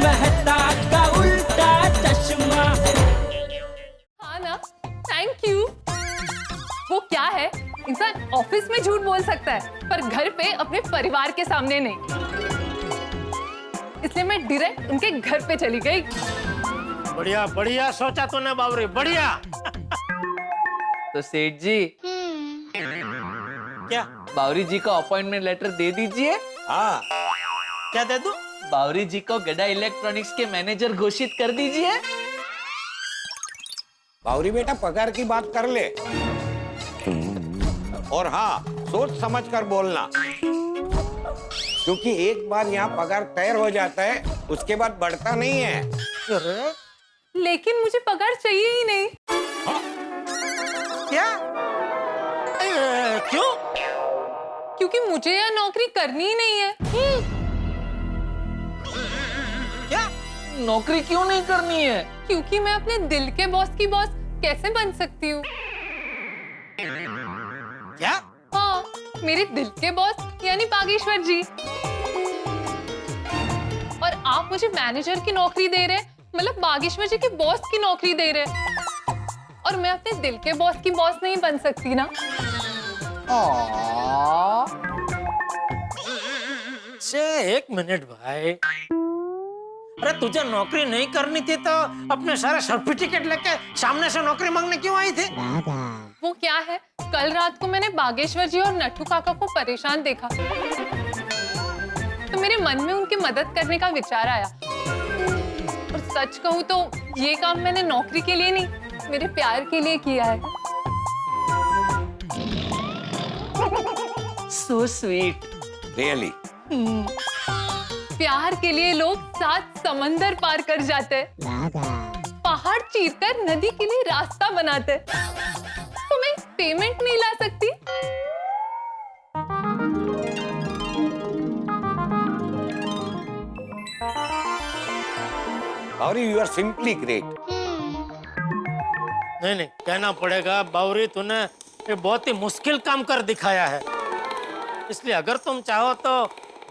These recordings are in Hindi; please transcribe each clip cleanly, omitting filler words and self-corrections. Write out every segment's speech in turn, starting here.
मेहता का उल्टा चश्मा। हाँ ना, थैंक यू। वो क्या है, इंसान ऑफिस में झूठ बोल सकता है पर घर पे अपने परिवार के सामने नहीं। इसलिए मैं डायरेक्ट उनके घर पे चली गई। बढ़िया बढ़िया सोचा तूने बावरी, बढ़िया। तो सेठ जी, क्या बावरी जी का अपॉइंटमेंट लेटर दे दीजिए। हाँ, क्या दे दूं? बावरी जी को गड्ढा इलेक्ट्रॉनिक्स के मैनेजर घोषित कर दीजिए। बावरी बेटा पगार की बात कर ले, और हाँ, सोच समझ कर बोलना, क्योंकि एक बार यहाँ पगार तय हो जाता है उसके बाद बढ़ता नहीं है। अरे लेकिन मुझे पगार चाहिए ही नहीं। क्या? क्यों? क्योंकि मुझे यह नौकरी करनी ही नहीं है। क्या? नौकरी क्यों नहीं करनी है? क्योंकि मैं अपने दिल के बॉस की बॉस कैसे बन सकती हूँ? क्या? हाँ, मेरे दिल के बॉस यानी बागेश्वर जी। और आप मुझे मैनेजर की नौकरी दे रहे हैं, मतलब बागेश्वर जी के बॉस की नौकरी दे रहे हैं। और मैं अपने दिल के बॉस की बॉस नहीं बन सकती ना। एक मिनट भाई, अरे तुझे नौकरी नहीं करनी थी तो अपने सारे सर्टिफिकेट लेके सामने से नौकरी मांगने क्यों आई थी? वो क्या है, कल रात को मैंने बागेश्वर जी और नट्टू काका को परेशान देखा, तो मेरे मन में उनकी मदद करने का विचार आया। और सच कहूँ तो ये काम मैंने नौकरी के लिए नहीं, मेरे प्यार के लिए किया है। So sweet. रियली? प्यार के लिए लोग 7 समंदर पार कर जाते हैं, पहाड़ चीरकर नदी के लिए रास्ता बनाते हैं। तो मैं पेमेंट नहीं ला सकती? बावरी, यू आर सिंपली ग्रेट। नहीं, कहना पड़ेगा बावरी, तूने ये बहुत ही मुश्किल काम कर दिखाया है। इसलिए अगर तुम चाहो तो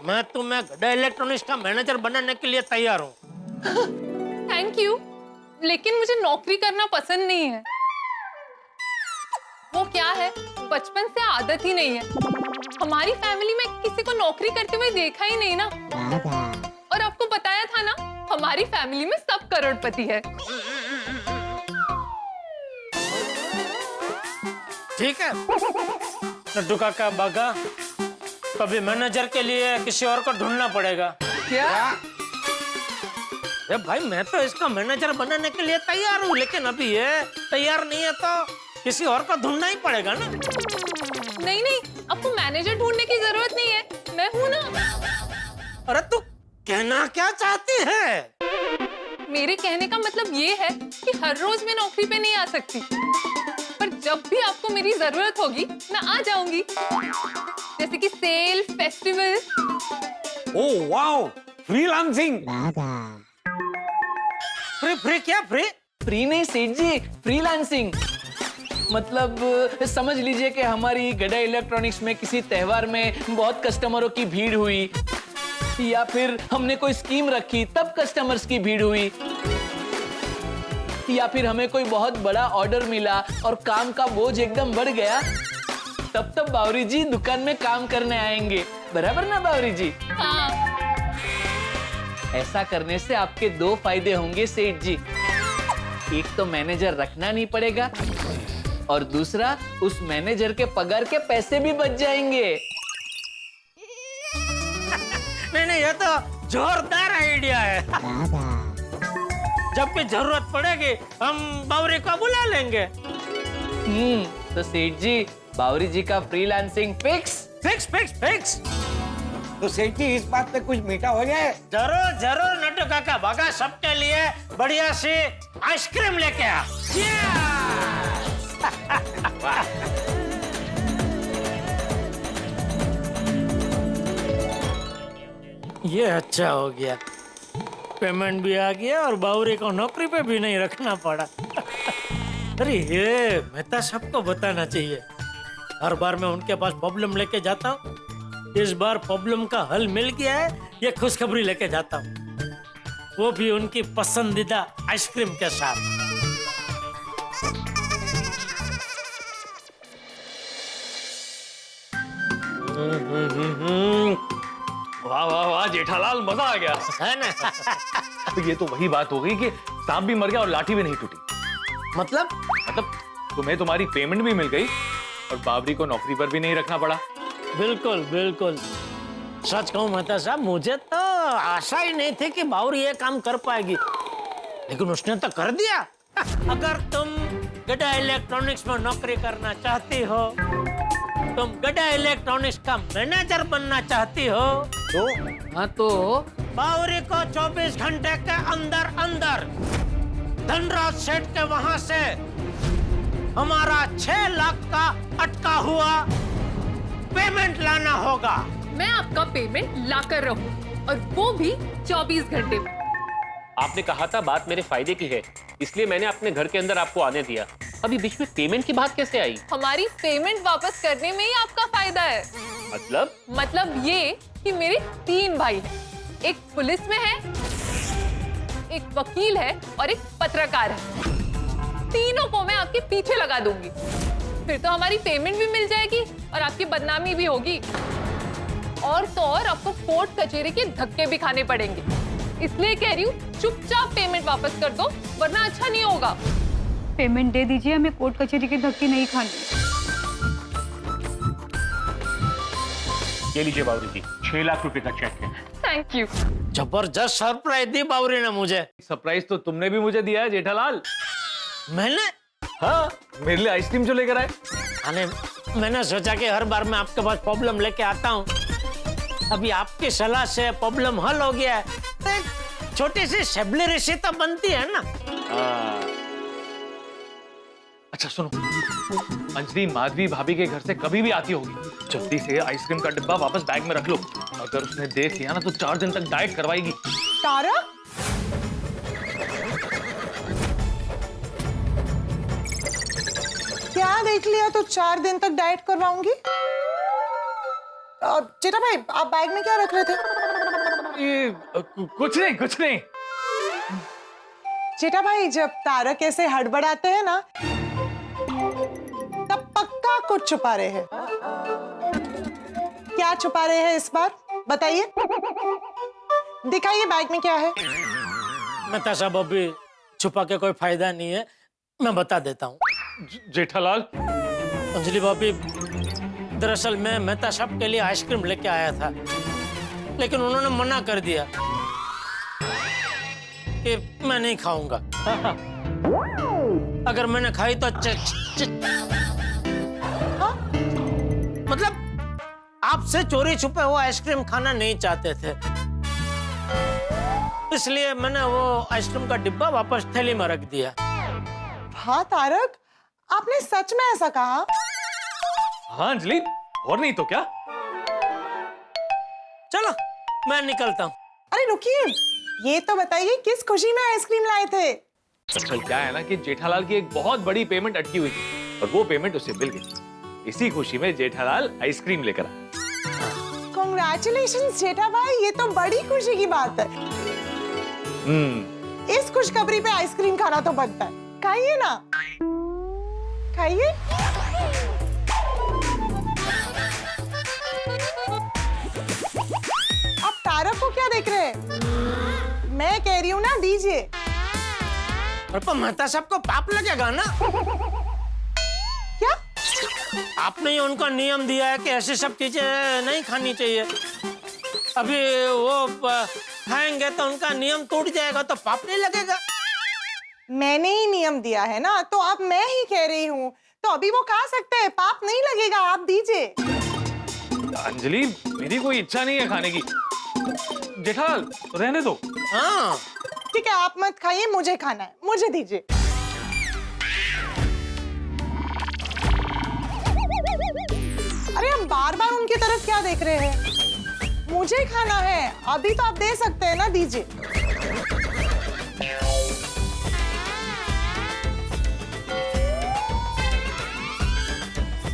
मैं तुम्हें गड्ढा इलेक्ट्रॉनिक्स का मैनेजर बनाने के लिए तैयार हूँ। थैंक यू, लेकिन मुझे नौकरी करना पसंद नहीं है। वो क्या है, बचपन से आदत ही नहीं है। हमारी फैमिली में किसी को नौकरी करते हुए देखा ही नहीं ना। और आपको बताया था ना, हमारी फैमिली में सब करोड़पति है। ठीक है नड्डू काका, बागा, कभी मैनेजर के लिए किसी और को ढूंढना पड़ेगा। क्या? अरे भाई, मैं तो इसका मैनेजर बनाने के लिए तैयार हूँ, लेकिन अभी ये तैयार नहीं है तो किसी और को ढूंढना ही पड़ेगा ना। नहीं नहीं, आपको मैनेजर ढूंढने की जरूरत नहीं है, मैं हूं ना। अरे तू कहना क्या चाहती है? मेरे कहने का मतलब ये है कि हर रोज मैं नौकरी पे नहीं आ सकती, पर जब भी आपको मेरी जरूरत होगी मैं आ जाऊंगी। जैसे कि sale, festival. Oh wow, freelancing. Free क्या? फ्री? फ्री नहीं सेठ जी, फ्रीलांसिंग। मतलब समझ लीजिए कि हमारी गड्ढा इलेक्ट्रॉनिक्स में किसी त्योहार में बहुत कस्टमरों की भीड़ हुई, या फिर हमने कोई स्कीम रखी तब कस्टमर्स की भीड़ हुई, या फिर हमें कोई बहुत बड़ा ऑर्डर मिला और काम का बोझ एकदम बढ़ गया, तब बावरी जी दुकान में काम करने आएंगे। बराबर ना बावरी जी? हाँ। ऐसा करने से आपके 2 फायदे होंगे सेठ जी। एक तो मैनेजर रखना नहीं पड़ेगा, और दूसरा उस मैनेजर के पगार के पैसे भी बच जाएंगे। नहीं, ये तो जोरदार आइडिया है। जब भी जरूरत पड़ेगी हम बावरी को बुला लेंगे। तो सेठ जी, बावरी जी का freelancing fix? Fix fix fix. तो सेठ जी, इस बात पे कुछ मीठा हो जाए। जरूर जरूर नट्टू काका, बागा, सबके लिए बढ़िया सी आइसक्रीम लेके आ। ये अच्छा हो गया, पेमेंट भी आ गया और बावरी को नौकरी पे भी नहीं रखना पड़ा। अरे ये मेहता सबको बताना चाहिए। हर बार मैं उनके पास प्रॉब्लम लेके जाता हूँ, इस बार प्रॉब्लम का हल मिल गया है, ये खुशखबरी लेके जाता हूँ। वो भी उनकी पसंदीदा आइसक्रीम के साथ। वाह वाह वाह जेठालाल, मजा आ गया। है ना? तो ये तो वही बात हो गई कि सांप भी मर गया और लाठी भी नहीं टूटी। मतलब तुम्हें तुम्हारी पेमेंट भी मिल गई और बाबरी को नौकरी पर भी नहीं रखना पड़ा। बिल्कुल बिल्कुल। सच कहूं मेहता साहब, मुझे तो आशा ही नहीं थी कि बावरी ये काम कर पाएगी, लेकिन उसने तो कर दिया। अगर तुम गड्ढा इलेक्ट्रॉनिक्स में नौकरी करना चाहती हो, तुम गड्ढा इलेक्ट्रॉनिक्स का मैनेजर बनना चाहती हो, तो हाँ तो बावरी को 24 घंटे के अंदर अंदर धनराज सेठ के वहां से हमारा 6 लाख का अटका हुआ पेमेंट लाना होगा। मैं आपका पेमेंट लाकर रहूं, और वो भी 24 घंटे में। आपने कहा था बात मेरे फायदे की है, इसलिए मैंने अपने घर के अंदर आपको आने दिया। अभी बीच में पेमेंट की बात कैसे आई? हमारी पेमेंट वापस करने में ही आपका फायदा है। मतलब ये कि मेरे 3 भाई हैं। एक पुलिस में है, एक वकील है और एक पत्रकार है। तीनों को मैं आपके पीछे लगा दूंगी, फिर तो हमारी पेमेंट भी मिल जाएगी और आपकी बदनामी भी होगी। और तो और आपको कोर्ट कचहरी के धक्के भी खाने पड़ेंगे। इसलिए कह रही हूँ, चुपचाप पेमेंट वापस कर दो, वरना अच्छा नहीं होगा। पेमेंट दे दीजिए, हमें कोर्ट कचहरी के धक्के नहीं खाने। ये लीजिए बाबूजी जी, 6 लाख रुपए का चेक है। Thank you. जबरदस्त सरप्राइज दी बावरी ने मुझे। सरप्राइज तो तुमने भी मुझे दिया है जेठालाल। मैंने हाँ, मेरे लिए आइसक्रीम जो लेकर आए। अरे मैंने सोचा कि हर बार मैं आपके पास प्रॉब्लम लेके आता हूँ, अभी आपकी सलाह से प्रॉब्लम हल हो गया है, तो एक छोटी सी शबली ऋषि तो बनती है ना। अच्छा सुनो, अंजलि माधवी भाभी के घर से कभी भी आती होगी, जल्दी से आइसक्रीम का डिब्बा वापस बैग में रख लो। अगर उसने देख लिया ना तो 4 दिन तक डाइट करवाएगी। तारक, क्या देख लिया तो 4 दिन तक डाइट करवाऊंगी? जेठा भाई, आप बैग में क्या रख रहे थे? ये कुछ नहीं। जेठा भाई, जब तारक ऐसे हड़बड़ाते हैं ना, तब पक्का कुछ छुपा रहे हैं। क्या छुपा रहे हैं इस बार? बताइए, दिखाइए बैग में क्या है। मेहता साहब, अभी छुपा के कोई फायदा नहीं है, मैं बता देता हूँ। जेठालाल, अंजलि भाभी, दरअसल मैं मेहता साहब के लिए आइसक्रीम लेके आया था, लेकिन उन्होंने मना कर दिया कि मैं नहीं खाऊंगा। अगर मैंने खाई तो मतलब आपसे चोरी छुपे हुआ आइसक्रीम खाना नहीं चाहते थे, इसलिए मैंने वो आइसक्रीम का डिब्बा वापस थैली में रख दिया। हाँ तारक, आपने सच में ऐसा कहा? हाँ अंजलि, और नहीं तो क्या। चलो मैं निकलता हूँ। अरे रुकिए, ये तो बताइए किस खुशी में आइसक्रीम लाए थे? दरअसल क्या है ना कि जेठालाल की एक बहुत बड़ी पेमेंट अटकी हुई थी और वो पेमेंट उसे मिल गई। इसी खुशी में जेठालाल आइसक्रीम लेकर आया। कांग्रेचुलेशंस जेठा भाई, ये तो बड़ी खुशी की बात है। इस खुशखबरी पे आइसक्रीम खाना तो बनता है। खाइए ना, खाइए। आप तारक को क्या देख रहे हैं? मैं कह रही हूँ ना, दीजिए। पर मेहता साहब को पाप लगेगा ना। क्या? आपने ही उनको नियम दिया है कि ऐसी सब चीजें नहीं खानी चाहिए। अभी वो खाएंगे तो उनका नियम टूट जाएगा, तो पाप नहीं लगेगा। मैंने ही नियम दिया है ना, तो अब मैं ही कह रही हूँ, तो अभी वो खा सकते हैं, पाप नहीं लगेगा। आप दीजिए। अंजलि, मेरी कोई इच्छा नहीं है खाने की। जेठालाल, रहने दो। हाँ ठीक है, आप मत खाइए, मुझे खाना है, मुझे दीजिए। अरे आप बार बार उनकी तरफ क्या देख रहे हैं? मुझे खाना है, अभी तो आप दे सकते हैं ना, दीजिए।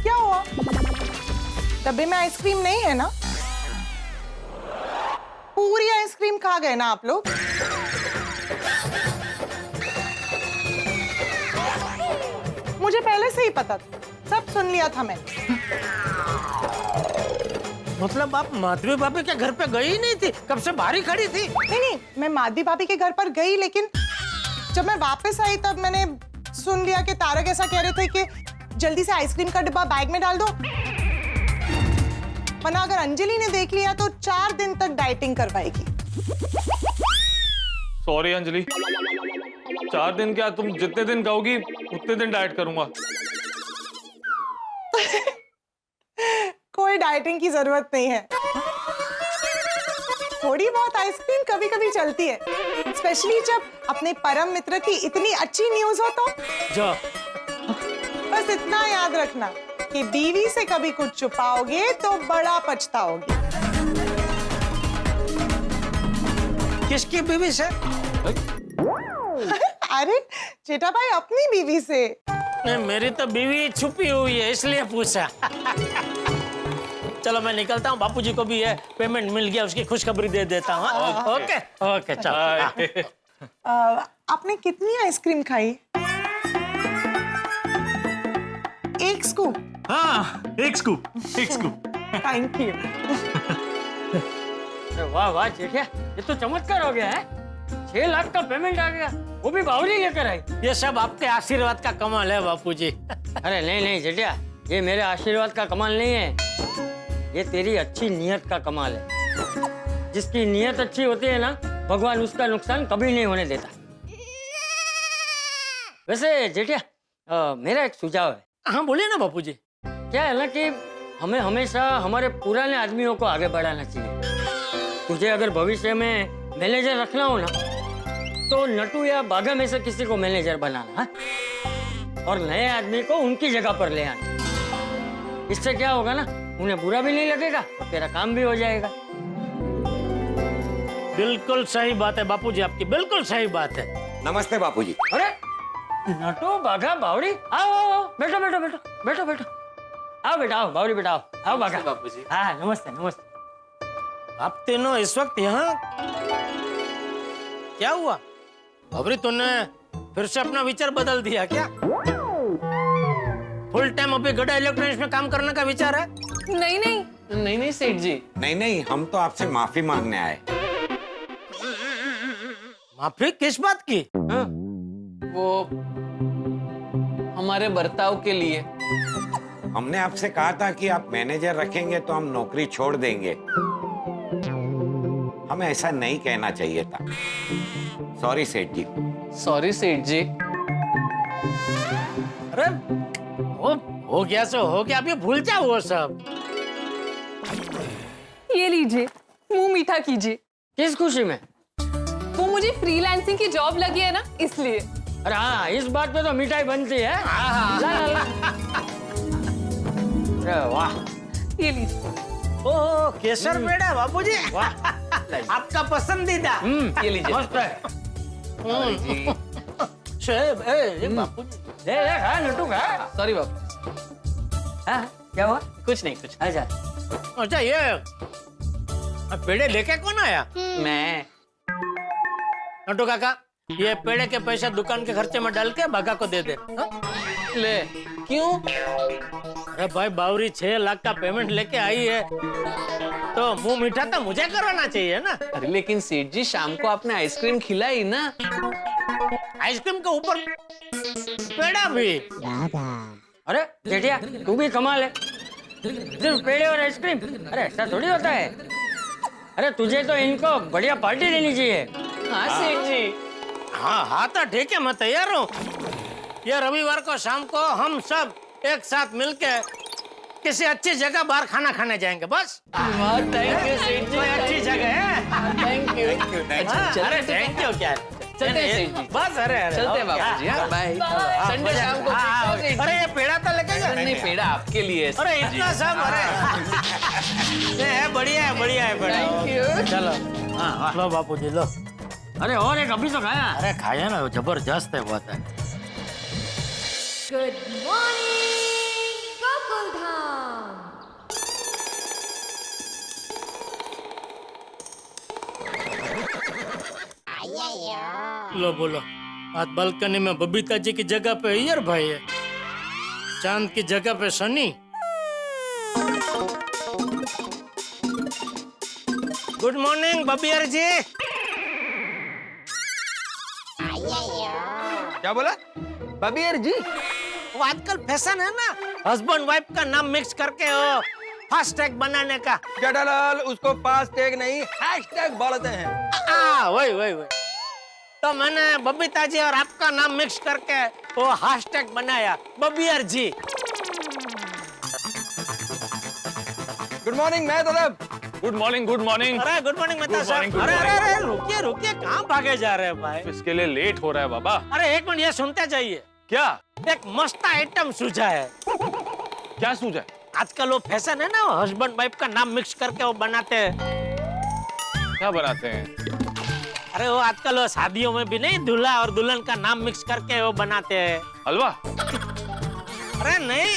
क्या हुआ? डब्बे में आइसक्रीम नहीं है ना? पूरी आइसक्रीम खा गए ना आप लोग? मुझे पहले से ही पता था, सब सुन लिया था मैंने। मतलब आप माधवी भाभी के घर पे गई नहीं थी? कब से बाहर ही खड़ी थी? नहीं, मैं माधवी भाभी के घर पर गई, लेकिन जब मैं वापस आई तब मैंने सुन लिया कि तारक ऐसा कह रहे थे कि जल्दी से आइसक्रीम का डिब्बा बैग में डाल दो, वरना अगर अंजलि ने देख लिया तो 4 दिन तक डाइटिंग करवाएगी। सॉरी अंजलि, 4 दिन क्या, तुम जितने दिन कहोगी उतने दिन डाइट करूंगा। कोई डाइटिंग की जरूरत नहीं है, थोड़ी बहुत आइसक्रीम कभी कभी चलती है, स्पेशली जब अपने परम मित्र की इतनी अच्छी न्यूज हो तो। जो बस इतना याद रखना कि बीवी से कभी कुछ छुपाओगे तो बड़ा पछताओगे। किसकी बीवी से? अरे जेठा भाई, अपनी बीवी से। नहीं, मेरी तो बीवी छुपी हुई है, इसलिए पूछा। चलो मैं निकलता हूँ, बापूजी को भी है पेमेंट मिल गया, उसकी खुशखबरी दे देता हूँ। ओके ओके, चलो। आपने कितनी आइसक्रीम खाई? 1 स्कूप। हाँ, एक स्कूप। Thank you. वाह वाह जेठिया, ये तो चमत्कार हो गया है। 6 लाख का पेमेंट आ गया, वो भी बावरी लेकर आई। ये सब आपके आशीर्वाद का कमाल है बापूजी। अरे नहीं नहीं जेठिया, ये मेरे आशीर्वाद का कमाल नहीं है, ये तेरी अच्छी नीयत का कमाल है। जिसकी नीयत अच्छी होती है ना, भगवान उसका नुकसान कभी नहीं होने देता। वैसे जेठिया, मेरा एक सुझाव है। हाँ बोलिए ना बापूजी। क्या है ना कि हमें हमेशा हमारे पुराने आदमियों को आगे बढ़ाना चाहिए। तुझे अगर भविष्य में मैनेजर रखना हो ना, तो नटू या बाघा में से किसी को मैनेजर बनाना है, और नए आदमी को उनकी जगह पर ले आना। इससे क्या होगा ना, उन्हें बुरा भी नहीं लगेगा और तेरा काम भी हो जाएगा। बिल्कुल सही बात है बापूजी, आपकी बिल्कुल सही बात है। नमस्ते बापूजी। अरे नटू बाघा बावड़ी, आओ आओ आओ, बैठो बैठो बैठो बैठो बैठो, आओ बेटा, आओ बावड़ी बेटा, आओ आओ बाघा। बापूजी। हाँ नमस्ते नमस्ते। आप तीनों इस वक्त यहाँ? क्या हुआ बाबरी, तूने फिर से अपना विचार बदल दिया क्या? फुल टाइम अभी गड़ा इलेक्ट्रॉनिक्स में काम करने का विचार है? नहीं नहीं, नहीं नहीं सेठ जी, नहीं, हम तो आपसे माफी मांगने आए। माफी किस बात की? वो हमारे बर्ताव के लिए। हमने आपसे कहा था कि आप मैनेजर रखेंगे तो हम नौकरी छोड़ देंगे। हमें ऐसा नहीं कहना चाहिए था। सॉरी सेठ जी। सॉरी सेठ जी। अरे वो हो गया सो हो गया, अभी भूल जाओ वो सब। ये लीजिए, मुंह मीठा कीजिए। किस खुशी में? वो मुझे फ्रीलांसिंग की जॉब लगी है ना, इसलिए। अरे हाँ, इस बात पे तो मिठाई बनती है। ला, ला, ला। अरे वाह, ये लीजिए। ओह केसर पेड़ा बापूजी, आपका पसंदीदा। ये लीजिए। मस्त है। शेब, ये बापूजी। ले ले खा नटू खा। सॉरी बाबू। हाँ क्या हुआ? कुछ नहीं, कुछ अच्छा अच्छा, ये पेड़े लेके कौन आया? मैं। नटू काका, ये पेड़े के पैसे दुकान के खर्चे में डाल के बागा को दे दे। हाँ? ले, क्यों? अरे भाई बावरी 6 लाख का पेमेंट लेके आई है, तो मुंह मीठा तो मुझे करवाना चाहिए ना। अरे लेकिन सेठ जी, शाम को आपने आइसक्रीम खिलाई ना। आइसक्रीम के ऊपर पेड़ा भी। अरे जेठिया, तू भी कमाल है, सिर्फ पेड़े और आइसक्रीम। अरे ऐसा थोड़ी होता है। अरे तुझे तो इनको बढ़िया पार्टी देनी चाहिए। हाँ सेठ जी। हाँ तो ठीक है, मैं तैयार हूँ। ये रविवार को शाम को हम सब एक साथ मिलके किसी अच्छी जगह बाहर खाना खाने जाएंगे बस। थैंक यू सेठ जी। कोई अच्छी जगह है? Thank you. अरे थैंक यू क्या? चलते हैं सेठ जी। बस अरे चलते हैं बाबू जी। बाय। संडे शाम को। अरे ये पेड़ा तो लगेगा। नहीं, पेड़ा आपके लिए। अरे इतना सब, अरे ये बढ़िया है, बढ़िया है पेड़ा। Thank you. चलो हाँ, लो बापूजी लो। अरे और एक अभी तो खाया। अरे खाया ना, जबरदस्त है बहुत है। Good morning Gokuldham. लो बोलो, आज बालकनी में बबीता जी की जगह पे अय्यर भाई है, चांद की जगह पे शनि। गुड मॉर्निंग बबियर जी। क्या बोला बबियर जी? वो आजकल फैशन है ना, हस्बैंड वाइफ का नाम मिक्स करके हो फास्टैग बनाने का। जेठालाल, उसको फास्टैग नहीं हैशटैग बोलते हैं। वही तो मैंने बबीता जी और आपका नाम मिक्स करके वो हैशटैग बनाया बबियर जी। गुड मॉर्निंग मैं तलब। Good morning, good morning. अरे good morning Mehta Good morning, साहब। good अरे morning. अरे रुकिए रुकिए, कहाँ भागे जा रहे हैं भाई? इसके लिए लेट हो रहा है बाबा। अरे एक मिनट, ये सुनते जाइए। क्या एक मस्त आइटम सूझा है। क्या सूझा? आजकल वो फैशन है ना, वो हस्बैंड वाइफ का नाम मिक्स करके वो बनाते हैं। क्या बनाते हैं? अरे वो आजकल वो शादियों में भी नहीं, दूल्हा और दुल्हन का नाम मिक्स करके वो बनाते हैं। हलवा? अरे नहीं,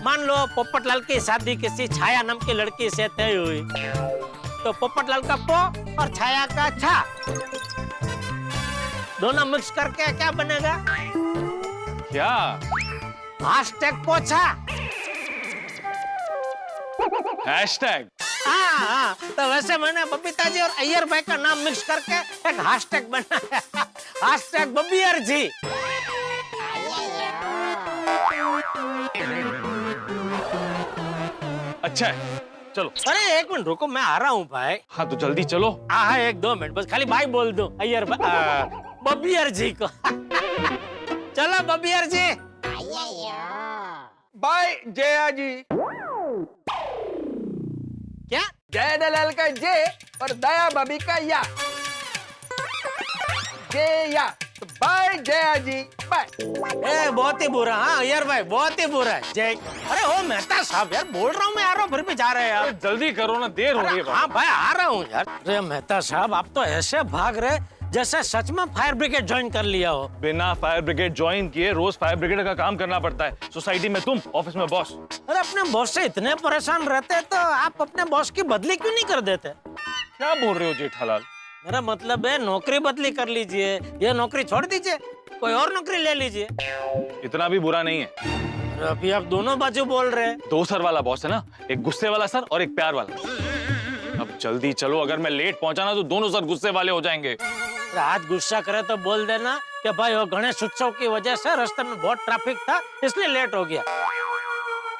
मान लो पोपटलाल की शादी किसी छाया नाम की लड़की से तय हुई, तो पोपटलाल का पो और छाया का छा, दोनों मिक्स करके क्या बनेगा? क्या? हैशटैग पोछा। हैशटैग? हाँ, तो वैसे मैंने बबीता जी और अय्यर भाई का नाम मिक्स करके एक हैशटैग बनाया, हैशटैग बबियर जी। अच्छा है, चलो। अरे एक मिनट रुको, मैं आ रहा हूँ भाई। हाँ तो जल्दी चलो। हाँ 1-2 मिनट बस, खाली भाई बोल दो अय्यर बबियर जी को। चलो बबियर जी। बाय जया जी। क्या? जय दलाल का जे और दया भाभी का या। जया, तो बाय जया जी, बाय। ए बहुत ही बुरा। हाँ अय्यर भाई बहुत ही बुरा है। जय। अरे ओ मेहता साहब यार, बोल रहा हूँ मैं आ रहा हूँ, फिर भी जा रहे हैं यार। जल्दी करो ना, देर हो रही है बाबा। हाँ भाई आ रहा हूँ यार। अरे मेहता साहब, आप तो ऐसे भाग रहे जैसे सच में फायर ब्रिगेड ज्वाइन कर लिया हो। बिना फायर ब्रिगेड ज्वाइन किए रोज फायर ब्रिगेड का काम करना पड़ता है। सोसाइटी में तुम, ऑफिस में बॉस। अरे अपने बॉस से इतने परेशान रहते तो आप अपने बॉस की बदली क्यों नहीं कर देते? क्या बोल रहे हो जेठालाल? मेरा मतलब है नौकरी बदली कर लीजिए, ये नौकरी छोड़ दीजिए, कोई और नौकरी ले लीजिए। इतना भी बुरा नहीं है। अरे अभी आप दोनों बाजू बोल रहे हैं। 2 सर वाला बॉस है ना, एक गुस्से वाला सर और एक प्यार वाला। अब जल्दी चलो, अगर मैं लेट पहुंचा ना तो दोनों सर गुस्से वाले हो जाएंगे। आज गुस्सा करे तो बोल देना कि भाई वो गणेश उत्सव की वजह से रास्ते में बहुत ट्रैफिक था, इसलिए लेट हो गया।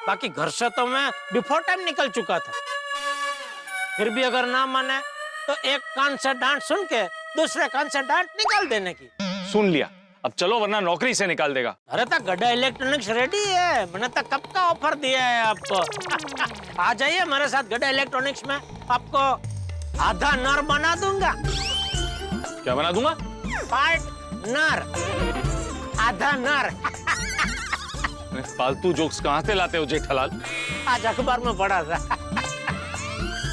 बाकी घर से तो मैं बिफोर टाइम निकल चुका था। फिर भी अगर ना माने तो एक कान से डांट सुन के दूसरे कान से डांट निकाल देने की। सुन लिया, अब चलो वरना नौकरी से निकाल देगा। अरे तो गड्ढा इलेक्ट्रॉनिक्स रेडी है, मैंने तो कब का ऑफर दिया है आपको। आ जाइए मेरे साथ गड्ढा इलेक्ट्रॉनिक्स में, आपको आधा नर बना दूंगा। क्या बना दूंगा? पार्टनर, आधा नर। फालतू जोक्स कहाँ से लाते हो जेठालाल? आज अखबार में पढ़ा था।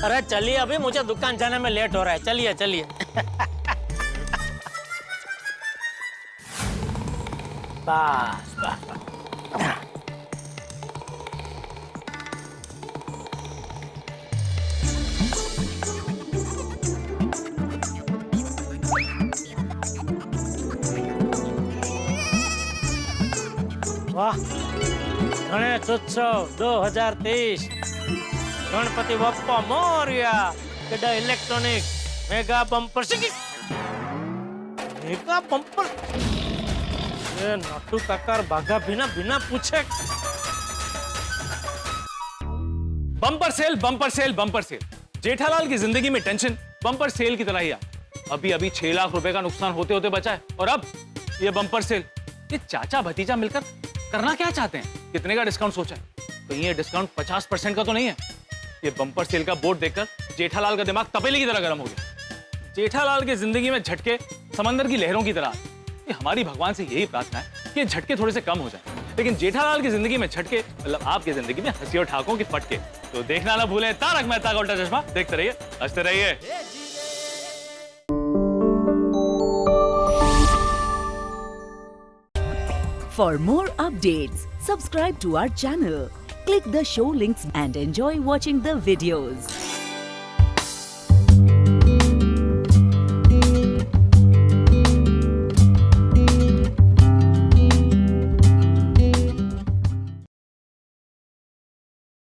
अरे चलिए, अभी मुझे दुकान जाने में लेट हो रहा है, चलिए चलिए। बस बस बस। वाह, गणेश उत्सव 2023, गणपति बप्पा मोरया, गड्ढा electronic mega bumper. Mega bumper? ये नट्टू काका भागा बिना बिना पूछे। Bumper cell, bumper cell, bumper cell. Jethalal की जिंदगी में टेंशन बम्पर सेल की तरह ही है। अभी अभी 6 लाख रुपए का नुकसान होते होते बचा है, और अब ये बम्पर सेल। ये चाचा भतीजा मिलकर करना क्या चाहते हैं? कितने का डिस्काउंट सोचा है? कहीं ये डिस्काउंट 50% का तो नहीं है? ये बम्पर सेल का बोर्ड देखकर जेठालाल का दिमाग तपेली की तरह गर्म हो गया। जेठालाल की जिंदगी में झटके समंदर की लहरों की तरह। ये हमारी भगवान से यही प्रार्थना है कि झटके थोड़े से कम हो जाए, लेकिन जेठालाल की जिंदगी में झटके मतलब आपकी जिंदगी में हंसी और ठाकों की फटके। तो देखना ना भूलें तारक मेहता का उल्टा चश्मा। देखते रहिए, हंसते रहिए। For more updates, subscribe to our channel, click the show links and enjoy watching the videos.